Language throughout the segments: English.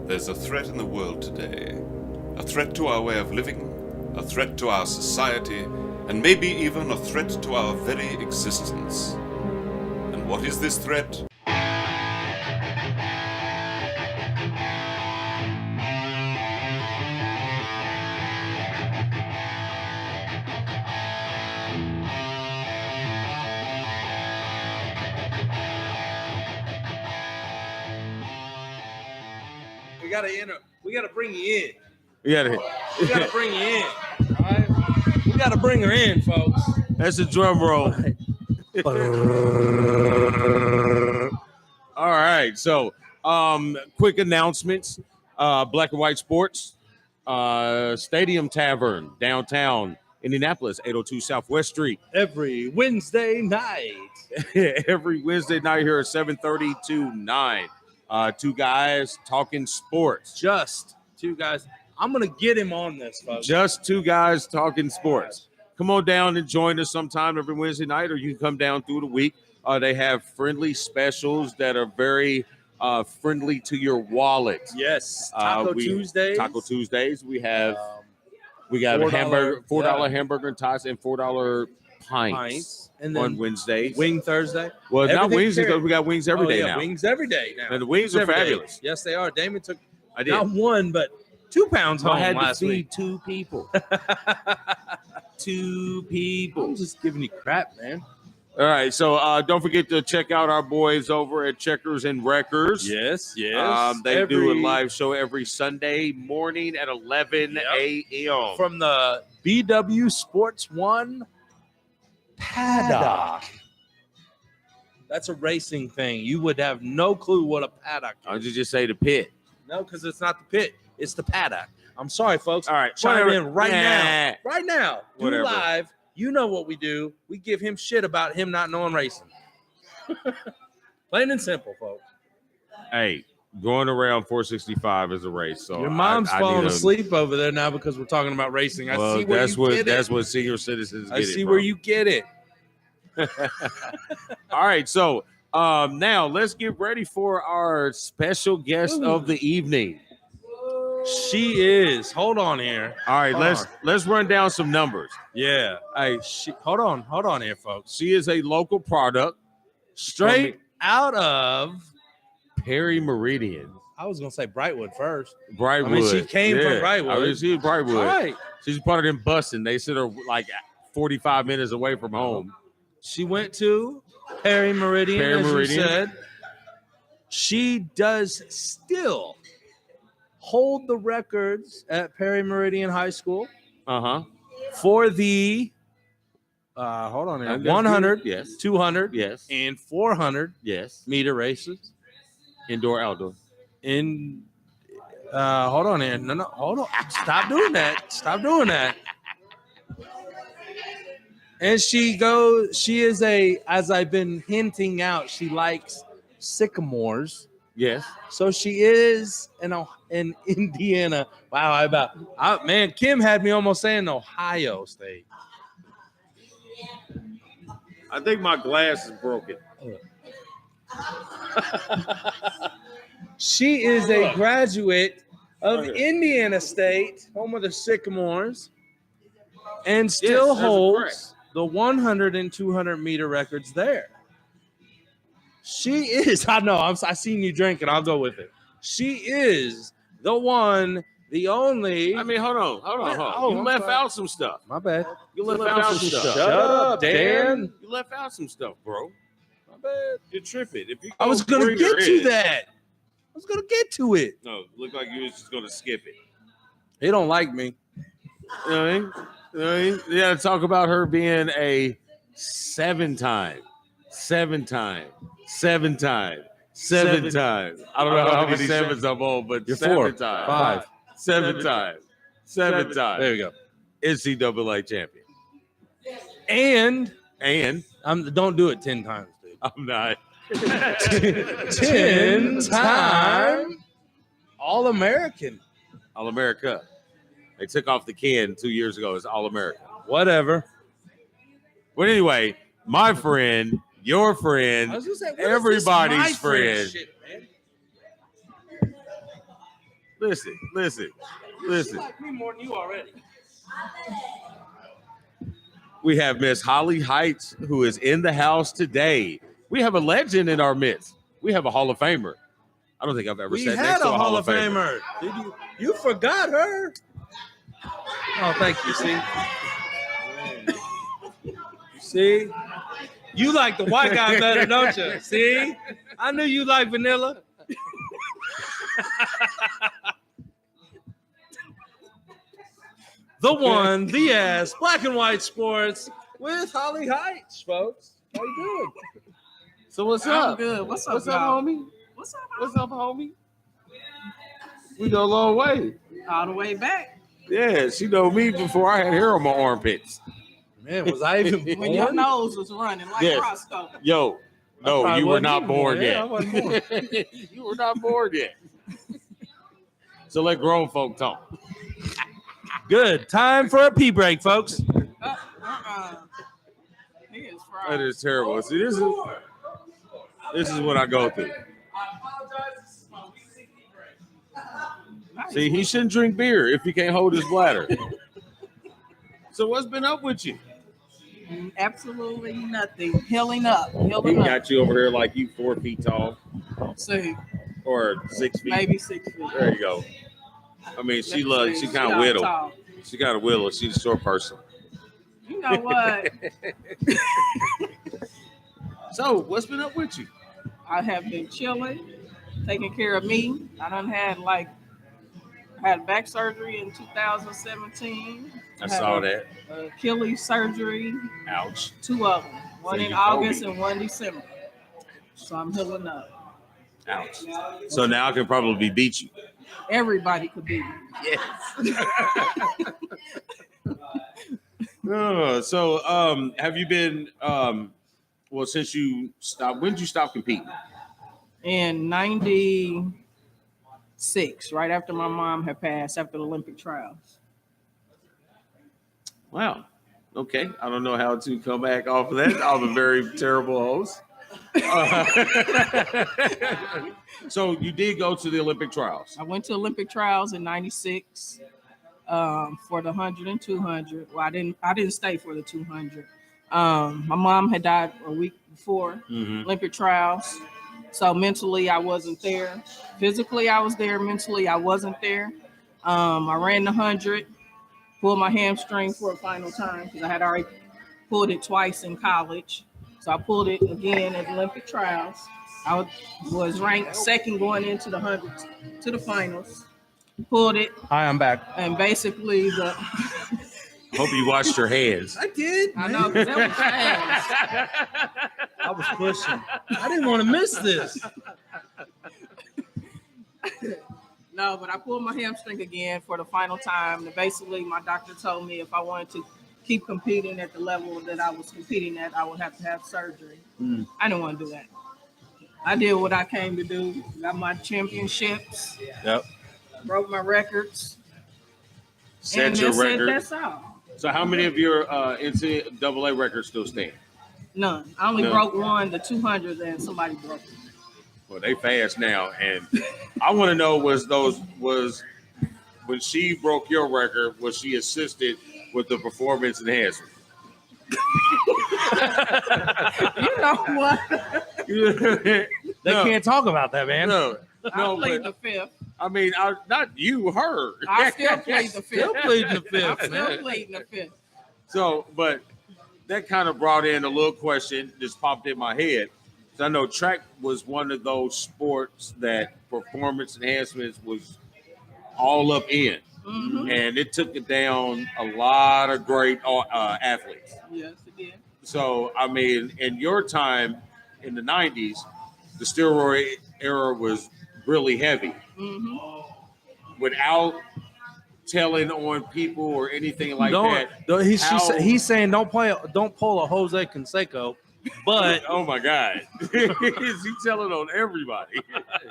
There's a threat in the world today. A threat to our way of living, a threat to our society, and maybe even a threat to our very existence. And what is this threat? We gotta bring you in. We gotta bring you in. All right? We gotta bring her in, folks. That's a drum roll. All right. So, quick announcements. Black and White Sports, Stadium Tavern, downtown Indianapolis, 802 Southwest Street. Every Wednesday night. Every Wednesday night here at 7:30 to 9. Two guys talking sports. Just two guys. I'm gonna get him on this, folks. Just two guys talking sports. Come on down and join us sometime every Wednesday night, or you can come down through the week. They have friendly specials that are very friendly to your wallet. Yes, Taco Tuesdays. Taco Tuesdays. We have $4 hamburger, $4 hamburger and tots, and $4 pints and then on Wednesdays. Wing Thursday. Well, not wings because we got wings every day now. Wings every day now. And the wings are fabulous. Yes, they are. Damon took I did. not 1 but 2 pounds home I had last to feed week. 2 people. 2 people. I'm just giving you crap, man. All right, so don't forget to check out our boys over at Checkers and Wreckers. Yes. They do a live show every Sunday morning at 11 a.m. From the BW Sports One paddock. That's a racing thing. You would have no clue what a paddock is. Why don't you just say the pit? No, because it's not the pit. It's the paddock. I'm sorry, folks. All right, chime whatever. in right now. Right now. Do Whatever. live. You know what we do. We give him shit about him not knowing racing. Plain and simple, folks. Hey, going around 465 is a race. So your mom's falling need asleep over there now because we're talking about racing. I see where that's what senior citizens get. I see where you get it. All right, so now let's get ready for our special guest of the evening. She is. Hold on here. All right, let's run down some numbers. Yeah. Hey, hold on here, folks. She is a local product straight out of Perry Meridian. I was gonna say Brightwood first. Brightwood. I mean, she came from Brightwood. She's Brightwood. All right. She's part of them busing. They sit her like 45 minutes away from home. She went to Perry Meridian, you said. She does still hold the records at Perry Meridian High School. For the hold on here. 100, yes, 200, yes, and 400 meter races. Indoor, outdoor. Hold on here. No, hold on. Stop doing that. And she is as I've been hinting out, she likes sycamores. Yes. So she is in Indiana. Wow, man, Kim had me almost saying Ohio State. I think my glass is broken. She is a graduate of Indiana State, home of the Sycamores, and still holds the 100 and 200 meter records there. She is, I know, I seen you drinking. I'll go with it. She is the one, the only. I mean, hold on. You left out some stuff. My bad. You left out some stuff. Shut up, Dan. You left out some stuff, bro. My bad. You're tripping. I was going to get to that. I was going to get to it. No, looked like you was just going to skip it. He don't like me. You know what I mean? You got to talk about her being a 7-time. I don't know how many sevens I'm on, but you're 7 times. 5. 7 times. 7 times. There you go. NCAA champion. And don't do it 10 times, dude. I'm not. 10-time All-American. All-America. They took off the can 2 years ago. It's All-America. Whatever. But anyway, my friend, your friend, I was gonna say, everybody's friend. Shit, man? Listen. She like me more than you already. We have Miss Holly Heights, who is in the house today. We have a legend in our midst. We have a Hall of Famer. I don't think I've ever We sat had next a to Hall of Famer. Did you? You forgot her. Oh, thank you. See, you like the white guy better, don't you? See, I knew you like vanilla. The one, the ass, black and white sports with Holly Heights, folks. How you doing? So what's I'm up? good. What's up, What's up, y'all? homie? What's What's up, homie? We go a long way. All the way back. Yeah, she know me before I had hair on my armpits. Man, was I even When your born? nose was running like Yes. Roscoe. Yo, I no, probably you were wasn't not even born Yeah, I yet. wasn't born. You were not born yet. So let grown folk talk. Good. Time for a pee break, folks. He is That fried. is terrible. See, this is what I go through. See, he shouldn't drink beer if he can't hold his bladder. So what's been up with you? Absolutely nothing. Healing up. He Healing up. got you over here like you 4 feet tall See, or 6 feet. maybe 6 feet. There you go. I mean, she Let's see. kind of She whittle. tall. She got a whittle. She's a short person. You know what? So what's been up with you? I have been chilling, taking care of me. I had back surgery in 2017. I saw that. Achilles surgery, Ouch. 2 of them. One So in you August told me. and one December. So I'm healing up. Ouch. So now I can probably beat you. Everybody could be. Yes. So have you been well since you stopped, when did you stop competing? In 96, right after my mom had passed, after the Olympic trials. Wow. Okay. I don't know how to come back off of that. I'm a very terrible host. So you did go to the Olympic trials. I went to Olympic trials in 96 for the 100 and 200. Well, I didn't stay for the 200. My mom had died a week before Olympic trials. So mentally, I wasn't there. Physically, I was there. Mentally, I wasn't there. I ran the 100, pulled my hamstring for a final time because I had already pulled it twice in college. So I pulled it again at Olympic trials. I was ranked second going into the 100 to the finals. Pulled it, Hi, I'm back. and basically the Hope you washed your hands. I did. I know 'cause that was fast. I was pushing. I didn't want to miss this. No, but I pulled my hamstring again for the final time. And basically, my doctor told me if I wanted to keep competing at the level that I was competing at, I would have to have surgery. I didn't want to do that. I did what I came to do. Got my championships. Yep. Broke my records. Set and your that's record. it. That's all. So how many of your NCAA records still stand? None. I only None. broke one, the 200, and somebody broke it. Well, they fast now, and I want to know was when she broke your record, was she assisted with the performance enhancement? You know what? They can't talk about that, man. No, I played but the fifth. I mean, not you, her. I still played the fifth. Still pleading the I'm fifth, still man. playing the fifth. So, but that kind of brought in a little question just popped in my head. So I know track was one of those sports that performance enhancements was all up in, and it took it down a lot of great athletes. Yes, it did. So, I mean, in your time in the 90s, the steroid era was really heavy. Without telling on people or anything like that. He's saying don't pull a Jose Canseco, but Oh my God. Is he telling on everybody?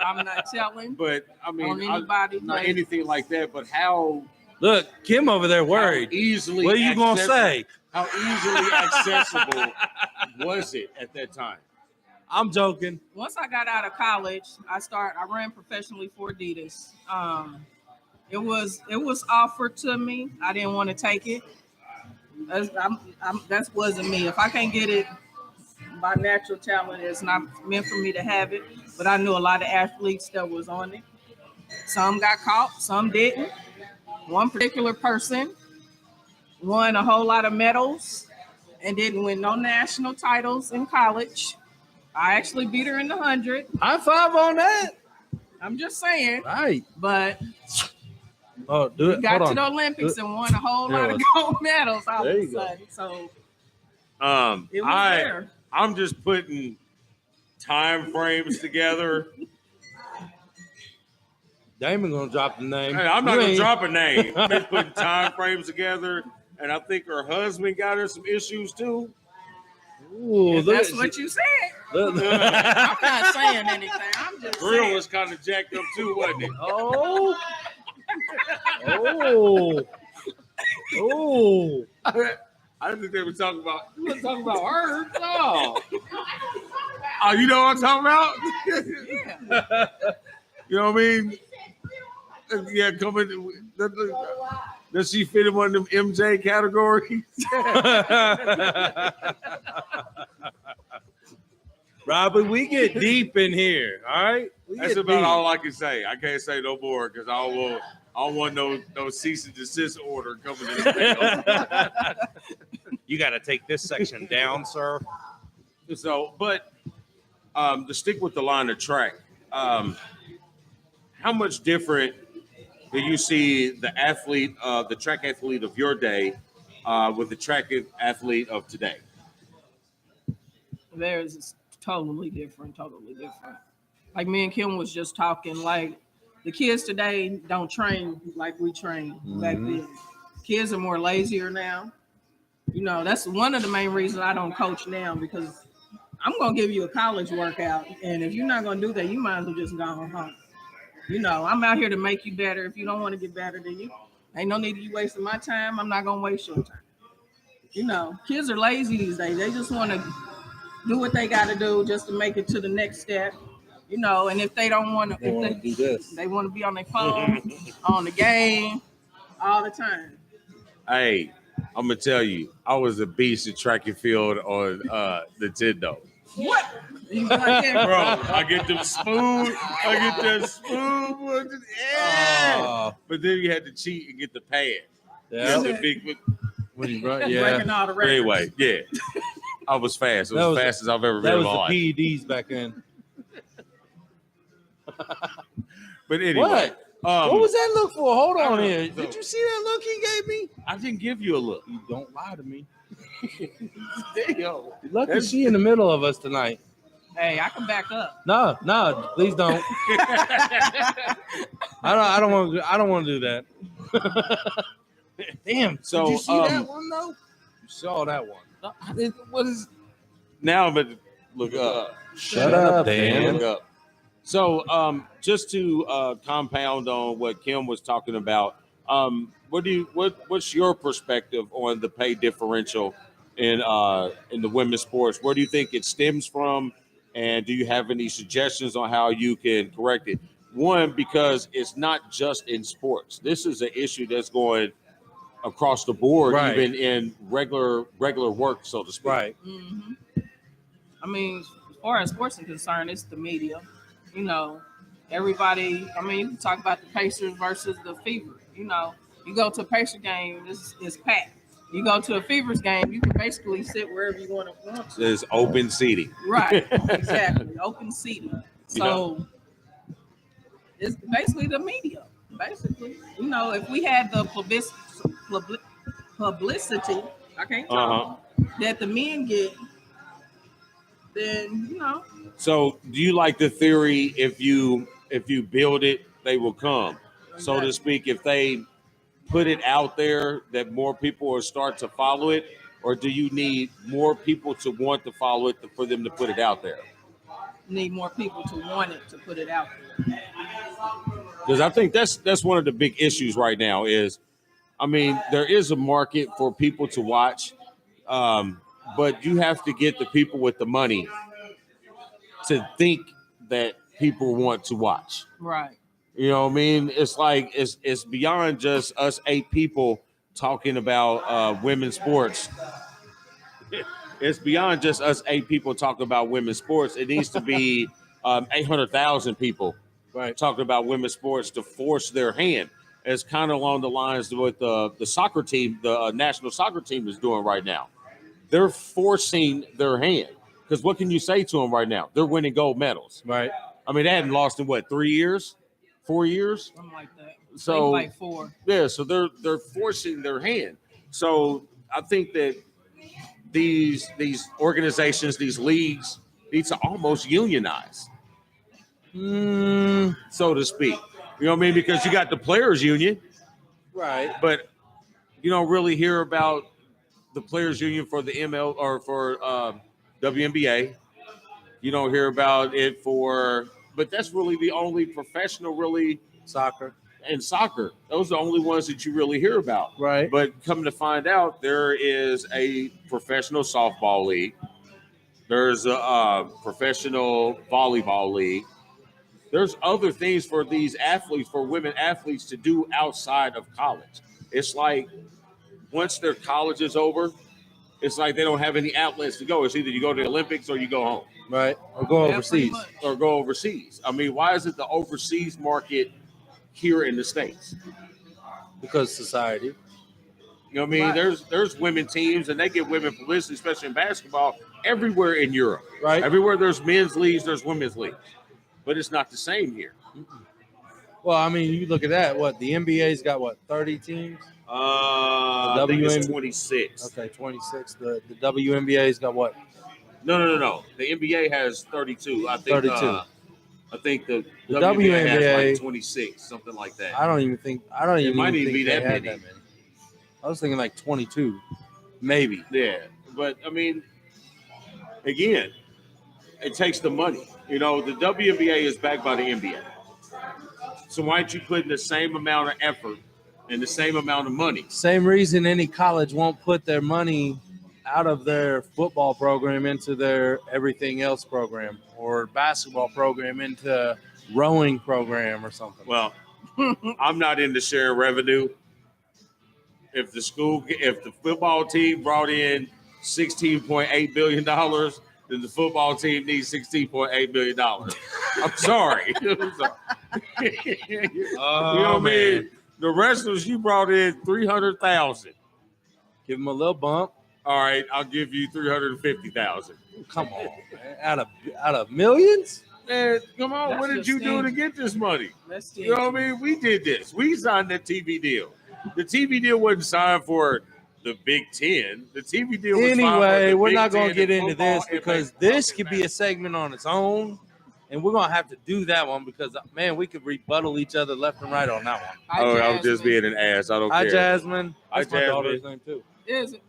I'm not telling. But I mean, On anybody, not like- anything like that, but how look, Kim over there how worried. easily What are you gonna say? How easily accessible was it at that time? I'm joking. Once I got out of college, I ran professionally for Adidas. It was offered to me. I didn't want to take it. That wasn't me. If I can't get it by natural talent, it's not meant for me to have it. But I knew a lot of athletes that was on it. Some got caught, some didn't. One particular person won a whole lot of medals and didn't win no national titles in college. I actually beat her in the 100. High five on that. I'm just saying. Right. But oh, do it. got to the Olympics and won a whole lot of gold medals all of a sudden. So it was there. I'm just putting time frames together. Damon gonna drop the name. Hey, I'm not gonna drop a name. I'm just putting time frames together, and I think her husband got her some issues too. Ooh, that's what you said. I'm not saying anything. I'm just Grill saying. was kind of jacked up too, wasn't it? Oh. Oh. I didn't think they were talking about. You weren't talking about her. No. Oh, you know what I'm talking about? Yeah. You know what I mean? Yeah, coming. Does she fit in one of them MJ categories? Robert, we get deep in here. All right. That's about all I can say. I can't say no more because I don't want no cease and desist order coming to this mail. You got to take this section down, sir. So, but to stick with the line of track, how much different do you see the athlete, the track athlete of your day, with the track athlete of today? There's totally different. Like me and Kim was just talking, like the kids today don't train like we trained back then. Kids are more lazier now. You know, that's one of the main reasons I don't coach now, because I'm going to give you a college workout. And if you're not going to do that, you might as well just go home. You know, I'm out here to make you better. If you don't want to get better, then ain't no need of you wasting my time. I'm not going to waste your time. You know, kids are lazy these days. They just want to do what they got to do just to make it to the next step. You know, and if they don't want to, do this, they want to be on their phone, on the game, all the time. Hey, I'm gonna tell you, I was a beast at track and field on Nintendo. What? You like that? Bro, I get them spoon. Yeah. But then you had to cheat and get the pad. Yeah. The big. When you run, Breaking all the records. Anyway, yeah. I was fast. It was as fast as I've ever been in my life. That was the PEDs back then. But anyway. What was that look for? Hold on here. Did you see that look he gave me? I didn't give you a look. You don't lie to me. Damn. Lucky she in the middle of us tonight. Hey, I can back up. No, please don't. I don't want to do that. Damn. So, did you see that one though? You saw that one. What is now? But look up. Shut up, Dan. Look up. So, just to compound on what Kim was talking about, what's your perspective on the pay differential in the women's sports? Where do you think it stems from, and do you have any suggestions on how you can correct it? One, because it's not just in sports. This is an issue that's going across the board, right, even in regular work, so to speak. Right. Mm-hmm. I mean, as far as sports is concerned, it's the media. You know, everybody, I mean, you can talk about the Pacers versus the Fever. You know, you go to a Pacer game, it's packed. You go to a Fever's game, you can basically sit wherever you want to. It's open seating. Right, exactly. Open seating. So it's basically the media. Basically, you know, if we had the publicity, I can't talk, that the men get, then, you know. So do you like the theory, if you build it, they will come, so to speak? If they put it out there, that more people will start to follow it, or do you need more people to want to follow it for them to put it out there? Need more people to want it to put it out there. Because I think that's one of the big issues right now is, I mean, there is a market for people to watch, but you have to get the people with the money to think that people want to watch. Right. You know what I mean? It's like it's beyond just us 8 people talking about women's sports. It's beyond just us 8 people talking about women's sports. It needs to be 800,000 people talking about women's sports to force their hand. It's kind of along the lines of what the soccer team, the national soccer team is doing right now. They're forcing their hand. Because what can you say to them right now? They're winning gold medals. Right. I mean, they hadn't lost in what, 3 years? 4 years? Something like that. So like 4. Yeah, so they're forcing their hand. So I think that these organizations, these leagues, need to almost unionize, so to speak. You know what I mean? Because you got the players' union, Right. but you don't really hear about the players' union for the ML or for WNBA. You don't hear about it but that's really the only professional Soccer. and soccer. Those are the only ones that you really hear about. Right. But come to find out, there is a professional softball league. There's a professional volleyball league. There's other things for these athletes, for women athletes to do outside of college. It's like once their college is over, it's like they don't have any outlets to go. It's either you go to the Olympics or you go home. Right. Or go overseas. Or go overseas. I mean, why is it the overseas market here in the States? Because society. You know what I mean? There's women teams and they get women publicity, especially in basketball, everywhere in Europe. Right. Everywhere there's men's leagues, there's women's leagues. But it's not the same here. Well, I mean, you look at that. What, the NBA's got, 30 teams? I think it's 26. Okay, 26. The WNBA's got what? No. The NBA has 32. I think 32. I think the WNBA has like 26, something like that. I don't even think It might even be they that had many. that many. I was thinking like 22, maybe. Yeah, but I mean, again, it takes the money. You know, the WNBA is backed by the NBA. So why aren't you putting the same amount of effort and the same amount of money? Same reason any college won't put their money out of their football program into their everything else program, or basketball program into rowing program or something. Well, I'm not into sharing revenue. If the football team brought in $16.8 billion, then the football team needs $16.8 billion. I'm sorry. You know what I mean? The wrestlers, you brought in $300,000. Give them a little bump. All right, I'll give you $350,000. Come on, man. Out of millions? Man, come on. That's What did just you do to stingy. get this money? Let's You know what I mean? We did this. We signed that TV deal. The TV deal wasn't signed for the Big Ten. The TV deal was signed for Anyway, the we're Big not going to Ten get and into football this and because baseball. this could be a segment on its own, and we're going to have to do that one because, man, we could rebuttal each other left and right on that one. Hi, Oh, I was just Jasmine. being an ass. I don't Hi, care. Jasmine. Hi, That's my Jasmine. daughter's name, too. Is it?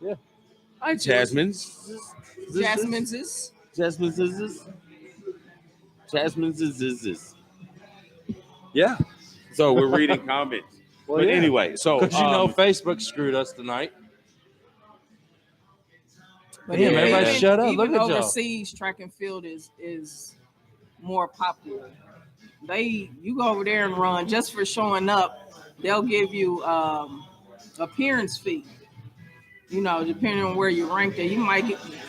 Hi, Jasmine. Jasmine's is? Jasmine's is. Yeah. So we're reading comments. Well, But yeah. anyway, so Because Facebook screwed us tonight. But Damn, everybody shut up. Even Look at y'all. overseas, track and field is more popular. You go over there and run just for showing up. They'll give you appearance fee. You know, depending on where you rank there, you might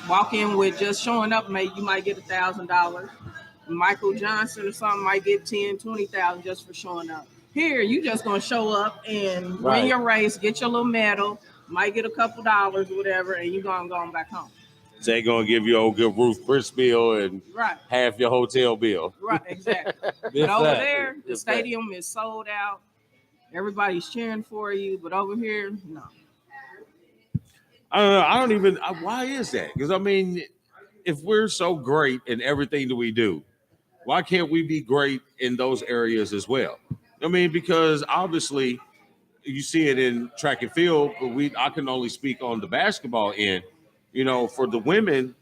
walk in with just showing up. Maybe you might get $1,000. Michael Johnson or something might get 10, 20,000 just for showing up. Here, you just gonna show up and win your race, get your little medal, might get a couple dollars or whatever, and you're gonna go back home. They're going to give you a good Ruth Chris bill and Right, half your hotel bill. right, exactly. If But over that. there, the If stadium is sold out. Everybody's cheering for you, but over here, no. I don't know. I don't even. Why is that? Because I mean, if we're so great in everything that we do, why can't we be great in those areas as well? I mean, because obviously you see it in track and field, but I can only speak on the basketball end. You know, for the women,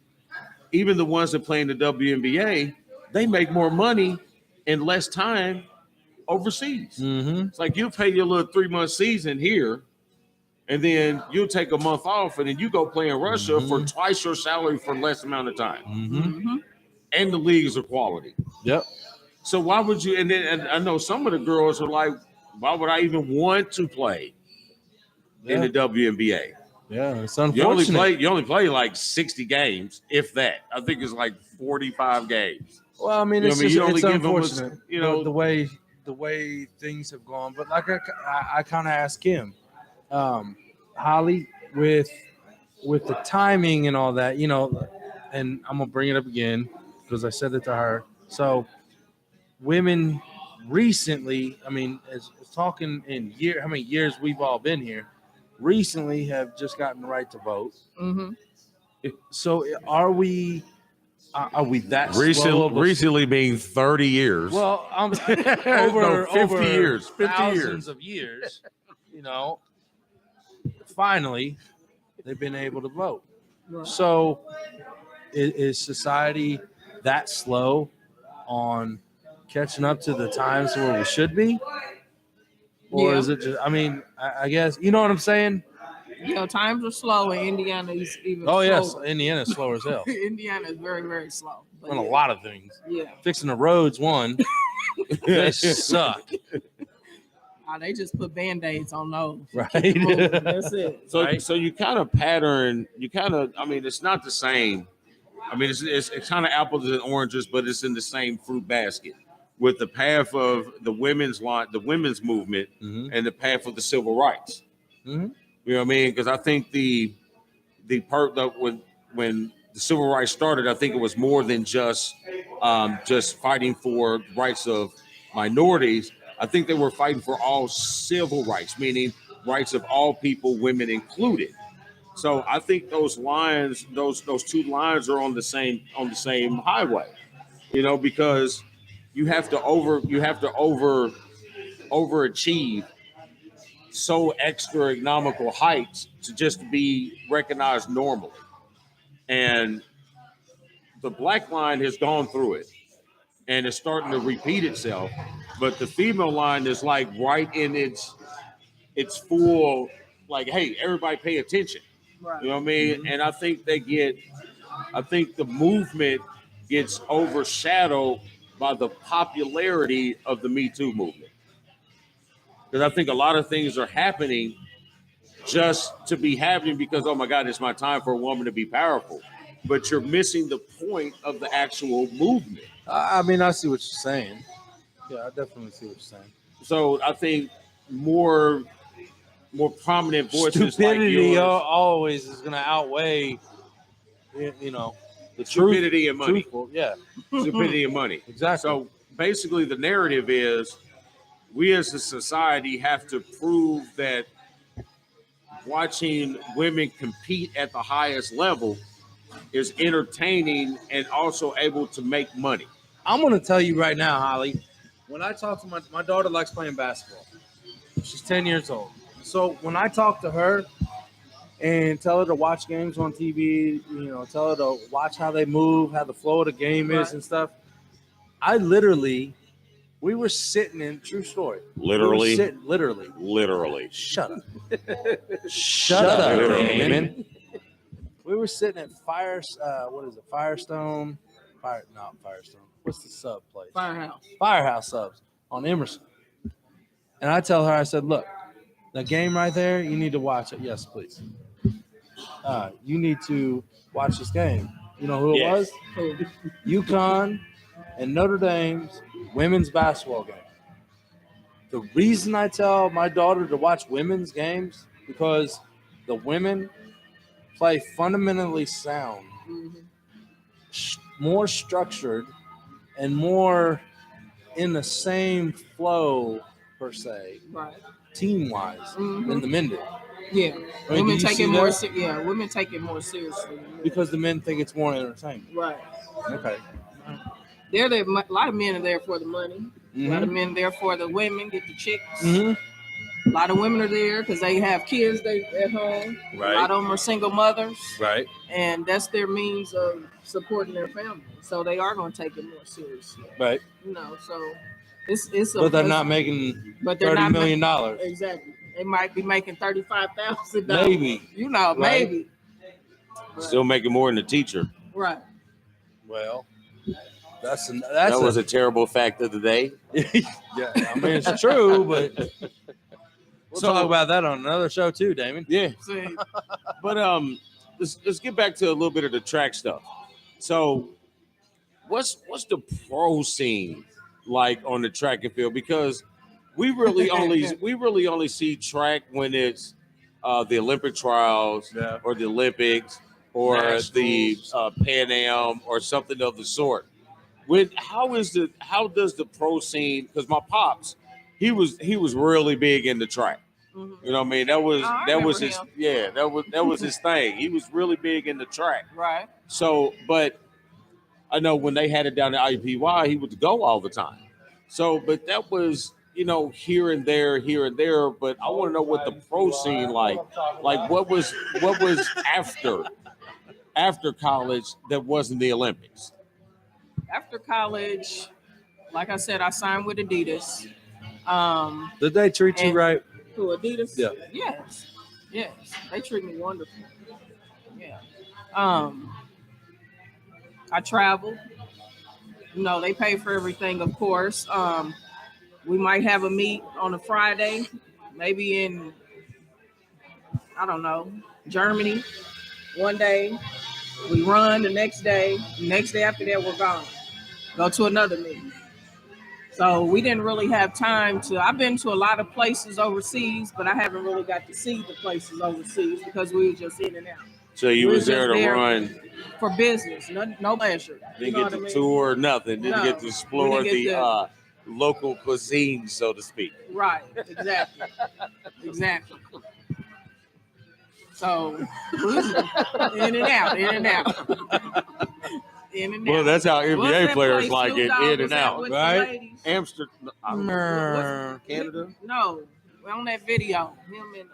even the ones that play in the WNBA, they make more money in less time overseas. Mm-hmm. It's like you pay your little 3-month season here, and then you'll take a month off, and then you go play in Russia for twice your salary for less amount of time. Mm-hmm. And the leagues are quality. Yep. So why would you? And I know some of the girls are like, why would I even want to play in the WNBA? Yeah, it's unfortunate. You only play like 60 games, if that. I think it's like 45 games. Well, I mean, You know it's what I mean? just You only it's give them, unfortunate, you know, the way things have gone. But like I kind of asked Kim, Holly, with the timing and all that, and I'm gonna bring it up again because I said it to her. So, women recently, I mean, as talking in how many years we've all been here, recently have just gotten the right to vote. Mm-hmm. So, are we that slow of a recently being 30 years? Well, I'm No, 50 years. 50 thousands years. of years, finally they've been able to vote. Right. So is society that slow on catching up to the times where we should be? Or is it just, I mean, I guess, you know what I'm saying? Times are slow, and Indiana is even Oh, yes. slower. Indiana's slow as hell. Indiana is very, very slow. But On a lot of things. Yeah. Fixing the roads, one. They suck. They just put Band-Aids on those. Right. That's it. So you kind of pattern, I mean, it's not the same. I mean, it's kind of apples and oranges, but it's in the same fruit basket with the path of the women's movement, Mm-hmm. and the path of the civil rights. Mm-hmm. You know what I mean? Because I think when the civil rights started, I think it was more than just fighting for rights of minorities. I think they were fighting for all civil rights, meaning rights of all people, women included. So I think those lines, those two lines, are on the same highway. Because you have to overachieve so extra economical heights to just be recognized normally. And the black line has gone through it and it's starting to repeat itself. But the female line is like right in its full, like, hey, everybody pay attention. Right. You know what I mean? Mm-hmm. And I think the movement gets overshadowed by the popularity of the Me Too movement. Because I think a lot of things are happening just to be happening because, oh my God, it's my time for a woman to be powerful. But you're missing the point of the actual movement. I mean, I see what you're saying. Yeah, I definitely see what you're saying. So I think more prominent voices stupidity like yours, always is going to outweigh, the stupidity and money. Truthful, yeah. Stupidity and money. Exactly. So basically the narrative is we as a society have to prove that watching women compete at the highest level is entertaining and also able to make money. I'm going to tell you right now, Holly, when I talk to my daughter likes playing basketball. She's 10 years old. So when I talk to her and tell her to watch games on TV, tell her to watch how they move, how the flow of the game is and stuff, we were sitting in, true story. Literally. Shut up. Shut up, Damon. We were sitting at Firestone. Not Firestone. What's the sub place? Firehouse Subs on Emerson. And I tell her, I said, look, the game right there, you need to watch it. Yes, please. You need to watch this game. You know who it was? UConn and Notre Dame's women's basketball game. The reason I tell my daughter to watch women's games because the women play fundamentally sound, more structured, and more in the same flow per se, right, team-wise, than the men do. Yeah, I mean, women take it more. Women take it more seriously because the men think it's more entertainment. Right. Okay. A lot of men are there for the money. A lot of men there for the women, get the chicks. A lot of women are there because they have kids at home. Right. A lot of them are single mothers. Right. And that's their means of supporting their family. So they are going to take it more seriously. Right. So it's. But they're not making $30 million. Exactly. They might be making $35,000. Maybe. Right? Maybe. Still making more than a teacher. Right. Well, That was a terrible fact of the day. Yeah, I mean it's true, but we'll talk about that on another show too, Damon. Yeah, See, but let's get back to a little bit of the track stuff. So, what's the pro scene like on the track and field? Because we really only see track when it's the Olympic trials or the Olympics or the Pan Am or something of the sort. How does the pro scene? Because my pops, he was really big in the track. Mhm. You know what I mean? That was his him. that was his thing. He was really big in the track. Right. So, but I know when they had it down at IUPUI, he would go all the time. So, but that was here and there. But I want to know what the pro scene like what was after college that wasn't the Olympics. After college, like I said, I signed with Adidas. Did they treat you right? Who, Adidas? Yeah. Yes. They treat me wonderful. Yeah. I travel. They pay for everything, of course. We might have a meet on a Friday, maybe in, I don't know, Germany. One day, we run the next day. The next day after that, we're gone. Go to another meet. So we didn't really have time I've been to a lot of places overseas, but I haven't really got to see the places overseas because we were just in and out. So you was there to run for business, no pleasure. Didn't get to tour, nothing. Didn't get to explore the local cuisine, so to speak. Right, exactly. So in and out. Well, that's how NBA players like it, in and out, right? Amsterdam, Canada. No, we're on that video. Him and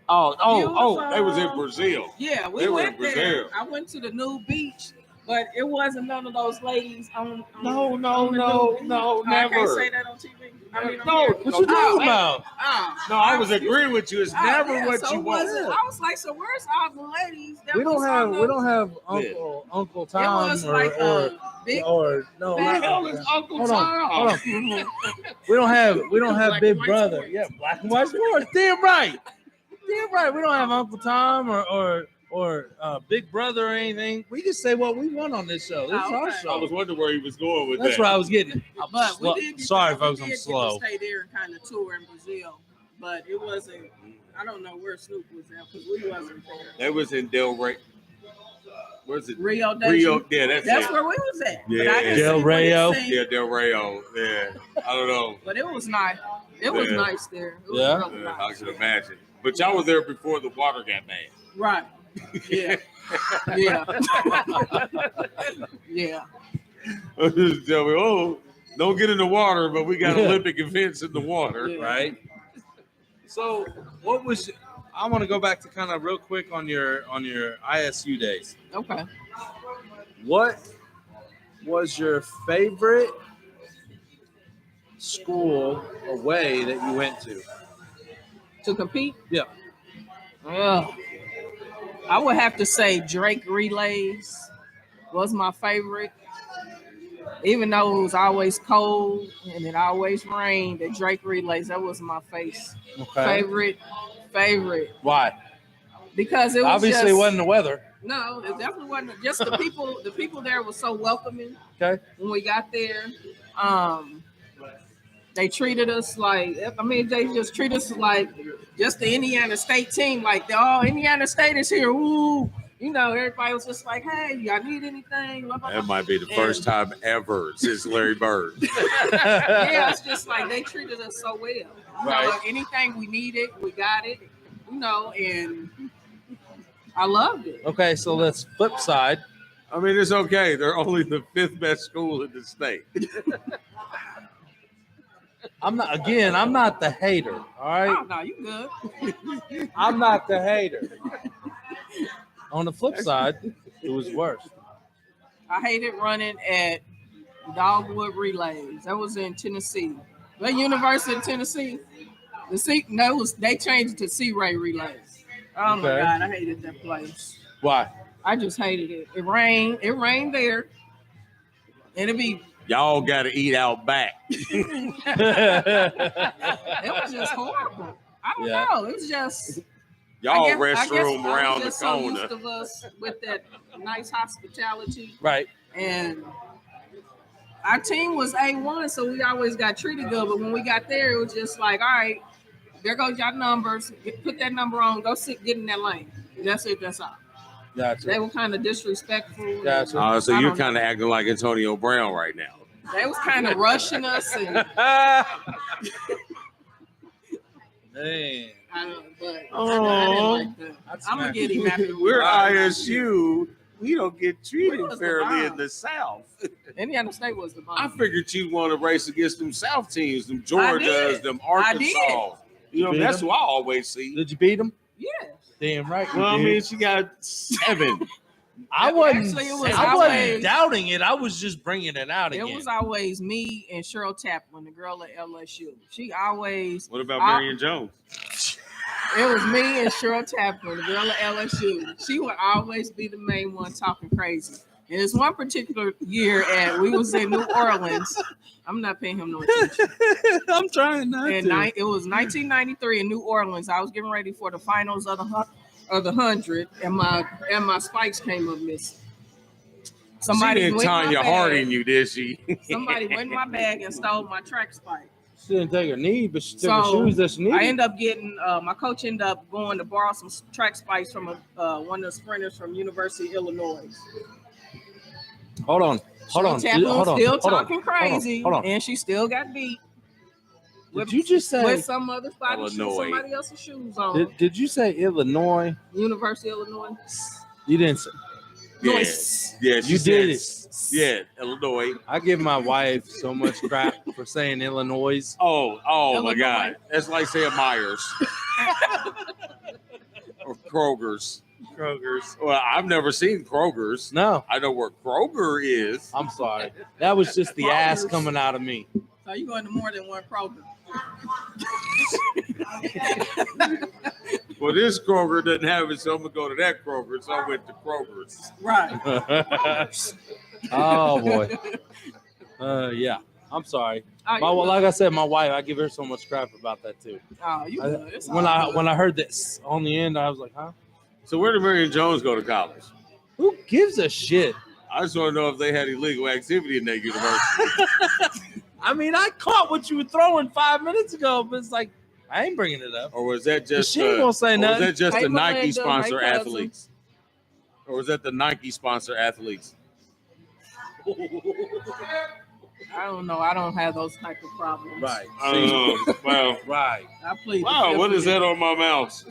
they was in Brazil. Yeah, we went there. I went to the new beach, but it wasn't none of those ladies on No, I never. can't say that on TV. What you talking about? No, I was agreeing with you. It's never what so you want. I was like, so where's all the ladies? We don't have Uncle Tom was like big. What the hell is Uncle Tom? Hold on. We don't have Big Brother. Yeah, Black and White Sports. Damn right. We don't have Uncle Tom or Big Brother or anything. We just say what we want on this show. This is our show. I was wondering where he was going with That's that. where I was getting. But we did Sorry, folks, I'm slow. Stay there and kind of tour in Brazil, but it wasn't. I don't know where Snoop was at because we wasn't there. That was in Del Rey. Where's it? Rio. Yeah, that's where we was at. Yeah, Del Rio. Yeah, Del Rio. Yeah, I don't know. But it was nice. It was nice there. It was really nice. I can imagine. But y'all was there before the water got bad. Right. Yeah. Yeah. Tell me, don't get in the water, but we got Olympic events in the water, right? So, I want to go back to kind of real quick on your ISU days. Okay. What was your favorite school away that you went to compete? Yeah. I would have to say Drake Relays was my favorite. Even though it was always cold and it always rained, at Drake Relays, that was my favorite. Why? Because it was obviously wasn't the weather. No, it definitely wasn't. Just the people. The people there were so welcoming. Okay. When we got there, they treated us like. They just treat us like just the Indiana State team. Like, Indiana State is here. Ooh. Everybody was just like, hey, y'all need anything? That might be the first time ever since Larry Bird. Yeah, it's just like they treated us so well. Right. Anything we needed, we got it. And I loved it. Okay, so let's flip side. It's okay. They're only the 5th best school in the state. I'm not the hater. All right. Oh, no, you good. I'm not the hater. On the flip side, it was worse. I hated running at Dogwood Relays. That was in Tennessee. The University of Tennessee. They changed it to Sea Ray Relays. Oh my God, I hated that place. Why? I just hated it. It rained there. And it'd be Y'all got to eat out back. it was just horrible. I don't know. It was just Y'all I guess restroom I around was the just so corner. used to us with that nice hospitality, Right. and our team was A1, so we always got treated good. But when we got there, it was just like, all right, there goes your numbers. Put that number on. Go sit, get in that lane. That's it. That's all. Gotcha. They were kind of disrespectful. Gotcha. So you're kind of acting like Antonio Brown right now. They was kind of rushing us, and Man. I don't know, but I didn't like that. I'm gonna get him after We're ISU. We don't get treated was the fairly in bomb. the South. Indiana State was the bomb. I figured you'd want to race against them South teams, them Georgias, them Arkansas. You know, Beat that's them? what I always see. Did you beat him? Yes. Damn right. you Well, I did. mean, she got 7. I wasn't. Actually, it was I wasn't always- doubting it. I was just bringing it out It again. was always me and Cheryl Taplin, the girl at LSU. She always. What about I- Marion Jones? It was me and Cheryl Taplin, the girl at LSU. She would always be the main one talking crazy. And this one particular year, we was in New Orleans. I'm not paying him no attention. I'm trying not And to. it was 1993 in New Orleans. I was getting ready for the finals of the 100, and my spikes came up missing. She didn't went in my Tanya bag. Harding you, did she? Somebody went in my bag and stole my track spike. She didn't take her knee, but she took her So, shoes that she needed. I ended up getting my coach ended up going to borrow some track spikes from one of the sprinters from University of Illinois. Hold on. Hold on. Taplin Hold was on. still Hold on. talking crazy, Hold on. and she still got beat. Did you just say? With some other Illinois. somebody else's shoes on? Did you say Illinois? University of Illinois. You didn't say. Yeah, Noise. yeah, she You said did it. Yeah, Illinois. I give my wife so much crap for saying Illinois. Oh my Illinois. God. That's like saying Myers. Or Kroger's. Kroger's. Well, I've never seen Kroger's. No, I know where Kroger is. I'm sorry. That was just the ass coming out of me. So you going to more than one Kroger? Well, this Kroger doesn't have it, so I'm going to go to that Kroger. So I went to Kroger's. Right. Oh boy. Yeah. I'm sorry. Like I said, my wife. I give her so much crap about that too. Oh, you good. It's When all good. I heard this on the end, I was like, huh? So where did Marion Jones go to college? Who gives a shit? I just want to know if they had illegal activity in that university. I mean, I caught what you were throwing 5 minutes ago, but it's like I ain't bringing it up. Or was that just She ain't gonna say or was nothing. that just Hey, the Nike Melinda, sponsor hey, cousin. athletes? Or was that the Nike sponsor athletes? I don't know. I don't have those type of problems. Right. I don't know. Wow. Right. I plead. the Wow, fifth what is with that on my mouse?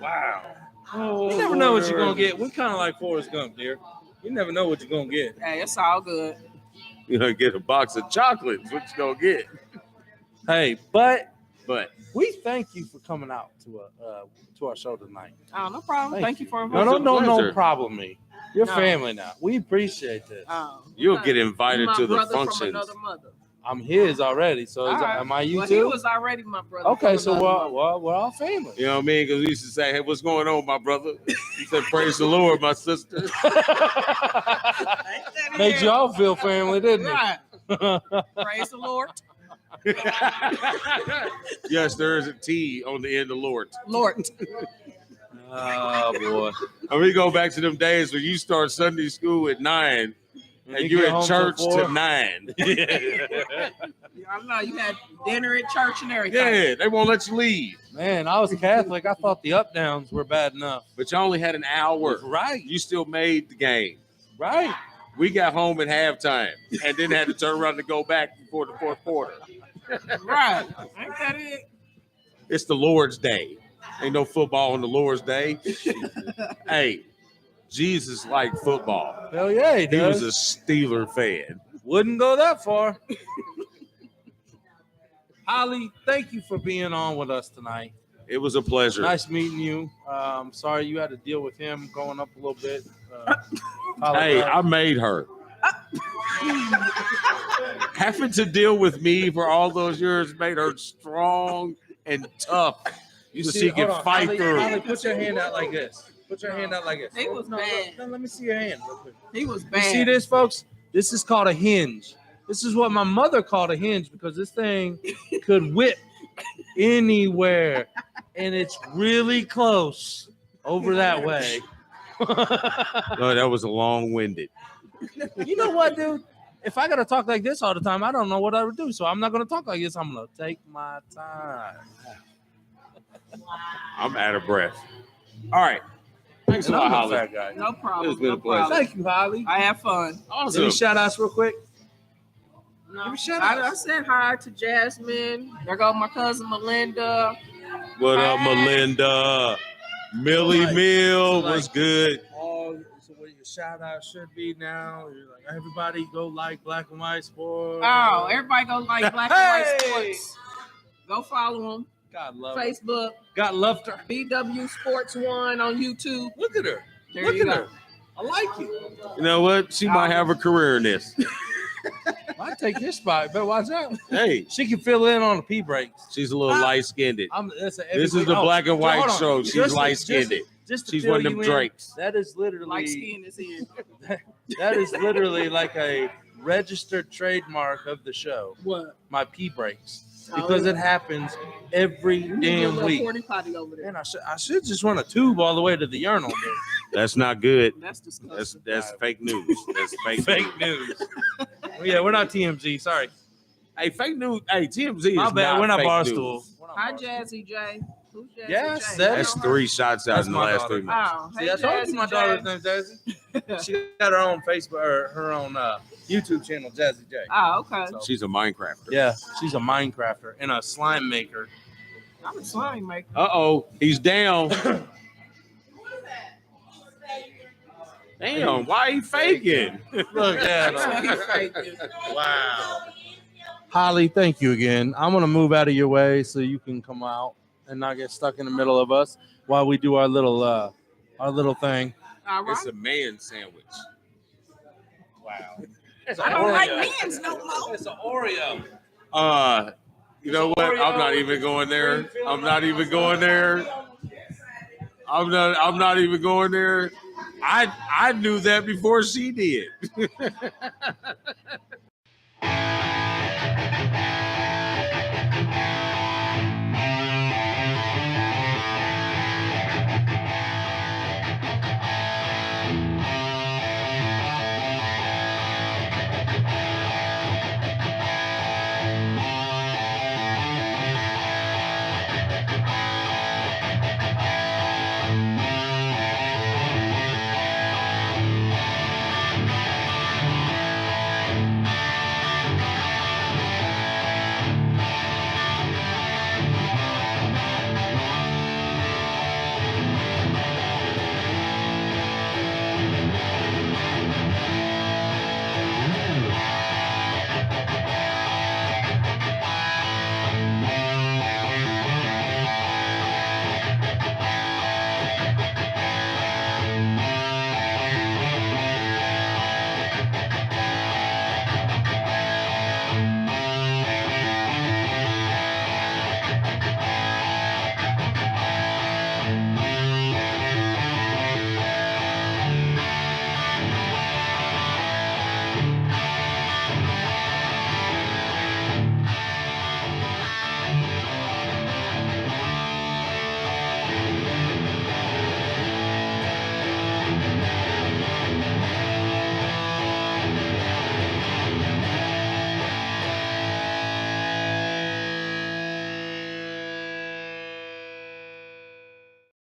Wow. You never know what you're gonna get. We're kind of like Forrest Gump, dear. You never know what you're gonna get. Hey, it's all good. You're gonna get a box of chocolates. What you gonna get? Hey, but But we thank you for coming out to our show tonight. Oh, no problem. Thank Thank you for No, inviting no, a no pleasure. problem, me. You're No. family now. We appreciate this. you'll okay. get invited My to the brother from functions. another mother. I'm his already, so All right. am I you Well, he too? was already my brother. Okay, from so another mother. we're all family. You know what I mean? Because we used to say, "Hey, what's going on, my brother?" He said, "Praise the Lord, my sister." Ain't that Made it? y'all feel family, didn't Right. it? Praise the Lord. Yes, there is a T on the end of Lord. Lord. Oh boy. And we go back to them days when you start Sunday school at 9 and you you're get at home church till to 4? 9. I don't know. You had dinner at church and everything. Yeah, they won't let you leave. Man, I was Catholic. I thought the up downs were bad enough. But you only had an hour. Right, You still made the game. right. We got home at halftime and then had to turn around to go back before the fourth quarter. Right. Ain't that it? It's the Lord's Day. Ain't no football on the Lord's Day. Hey, Jesus liked football. Hell yeah, he He was does. a Steeler fan. Wouldn't go that far. Holly, thank you for being on with us tonight. It was a pleasure. Nice meeting you. Sorry you had to deal with him going up a little bit. Hey, I made her. Having to deal with me for all those years made her strong and tough. you so see, she can hold on, fight Holly, through. Holly, put your hand out like this. Put your hand out like this. He was bad. No, let me see your hand real quick. He was You bad. see this, folks? This is called a hinge. This is what my mother called a hinge because this thing could whip anywhere, and it's really close over that way. No, that was a long-winded. You know what, dude? If I gotta talk like this all the time, I don't know what I would do. So I'm not gonna talk like this. I'm gonna take my time. I'm out of breath. All right. Thanks a lot, I'm a Holly. fat guy. No problem. It's been a no pleasure. problem. Thank you, Holly. I have fun. Give Awesome. me shout outs real quick. No, Give me shout I outs. said hi to Jasmine. There go my cousin Melinda. What up, Melinda? Millie So Mill like- was good. So what your shout out should be now? You're like, everybody go like Black and White Sports. Oh, everybody go like Black and White Hey! Sports. Go follow them. God love her. Facebook, God loved her. BW Sports 1 on YouTube. Look at her. There Look you at go. her. I like you. You know what? She might have a career in this. I take your spot, but watch out. Hey, She can fill in on the P breaks. she's a little light-skinned. This This is the Black and White show. She's light-skinned. Just to She's fill one of you them in, Drakes. That is literally Like skin is here. that is literally like a registered trademark of the show. What? My pee breaks because it happens every You need a damn little week. porta potty over there. Man, I should just run a tube all the way to the urinal. dude. That's not good. That's disgusting. That's fake news. That's fake news. news. Yeah, we're not TMZ. Sorry, Hey, fake news. Hey, TMZ my is bad. not We're not fake Barstool. news. We're not Hi, Barstool. Jazzy J. Who's Jazzy Yes, J? That's You know her? 3 shots out That's in the my last daughter. 3 months. Oh, See, hey, I told you my Jazzy daughter's J. name Jazzy. She got her own Facebook or her own YouTube channel, Jazzy J. Oh, okay. So, She's a Minecrafter. yeah, she's a Minecrafter and a slime maker. I'm a slime maker. Uh-oh, he's down. Damn, why he faking? Look at That's her. what he faking. Wow. Holly, thank you again. I'm gonna move out of your way so you can come out and not get stuck in the middle of us while we do our little thing. All right. It's a man sandwich. Wow. I don't like men's no more. It's an Oreo. You know what? I'm not even going there. I'm not even going there. I'm not even going there. I knew that before she did.